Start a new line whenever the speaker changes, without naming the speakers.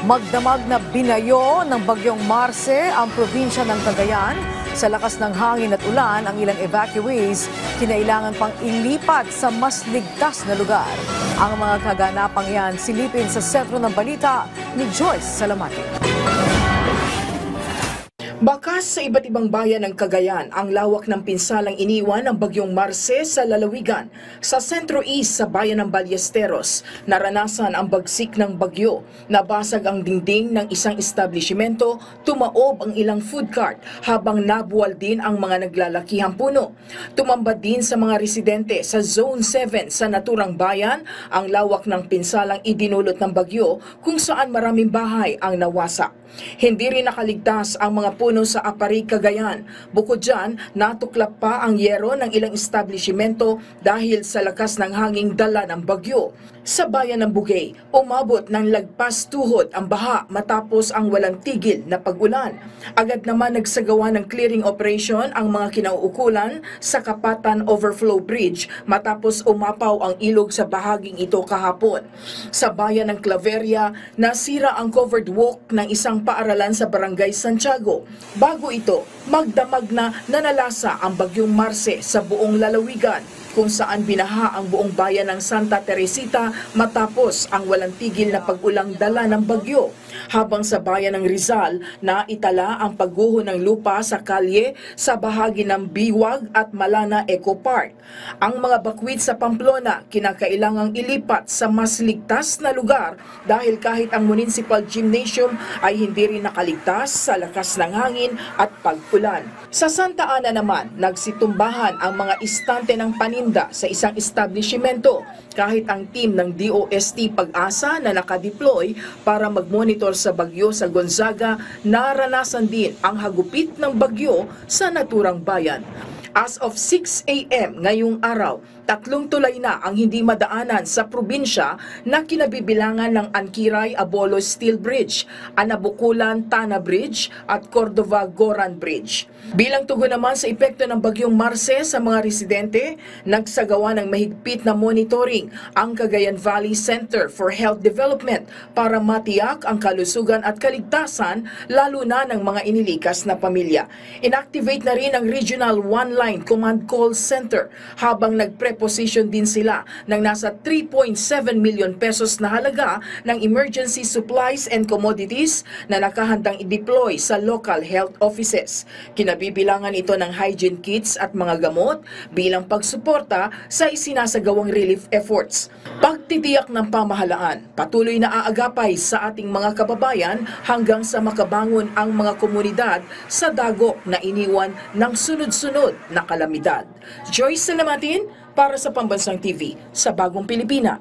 Magdamag na binayo ng bagyong Marce ang probinsya ng Cagayan. Sa lakas ng hangin at ulan, ang ilang evacuees kinailangan pang ilipat sa mas ligtas na lugar. Ang mga kaganapang yan silipin sa sentro ng balita ni Joyce Salamati.
Bakas sa iba't ibang bayan ng Cagayan ang lawak ng pinsalang iniwan ng bagyong Marce sa lalawigan. Sa Centro East sa bayan ng Ballesteros, naranasan ang bagsik ng bagyo. Nabasag ang dingding ng isang establishmento, tumaob ang ilang food cart habang nabuwal din ang mga naglalakihang puno. Tumambad din sa mga residente sa Zone 7 sa naturang bayan ang lawak ng pinsalang idinulot ng bagyo kung saan maraming bahay ang nawasak. Hindi rin nakaligtas ang mga puno sa Aparig, Cagayan. Bukod dyan, natuklap pa ang yero ng ilang establishmento dahil sa lakas ng hanging dala ng bagyo. Sa bayan ng Bugay, umabot ng lagpas tuhod ang baha matapos ang walang tigil na pag-ulan. Agad naman nagsagawa ng clearing operation ang mga kinauukulan sa Kapatan Overflow Bridge matapos umapaw ang ilog sa bahaging ito kahapon. Sa bayan ng Claveria, nasira ang covered walk ng isang paaralan sa Barangay Santiago. Bago ito, magdamag na nanalasa ang bagyong Marce sa buong lalawigan, kung saan binaha ang buong bayan ng Santa Teresita matapos ang walang tigil na pag-ulang dala ng bagyo. Habang sa bayan ng Rizal, naitala ang pagguho ng lupa sa kalye sa bahagi ng Biwag at Malana Eco Park. Ang mga bakwit sa Pamplona kinakailangang ilipat sa mas ligtas na lugar dahil kahit ang municipal gymnasium ay hindi rin nakaligtas sa lakas ng hangin at pag-ulan. Sa Santa Ana naman, nagsitumbahan ang mga istante ng paninda sa isang establishmento kahit ang team ng DOST Pag-asa na nakadeploy para mag-monitor sa bagyo sa Gonzaga, naranasan din ang hagupit ng bagyo sa naturang bayan. As of 6 a.m. ngayong araw, 3 tulay na ang hindi madaanan sa probinsya na kinabibilangan ng Anquiray Abolo Steel Bridge, Anabukulan Tana Bridge at Cordova Goran Bridge. Bilang tugon naman sa epekto ng bagyong Marce sa mga residente, nagsagawa ng mahigpit na monitoring ang Cagayan Valley Center for Health Development para matiyak ang kalusugan at kaligtasan lalo na ng mga inilikas na pamilya. Inactivate na rin ang Regional One-Line Command Call Center habang nagpreposition din sila ng nasa 3.7 million pesos na halaga ng emergency supplies and commodities na nakahandang i-deploy sa local health offices. Kinabibilangan ito ng hygiene kits at mga gamot bilang pagsuporta sa isinasagawang relief efforts. Pagtitiyak ng pamahalaan, patuloy na aagapay sa ating mga kababayan hanggang sa makabangon ang mga komunidad sa dagok na iniwan ng sunod-sunod na kalamidad. Joyce Salamatin para sa Pambansang TV sa Bagong Pilipinas.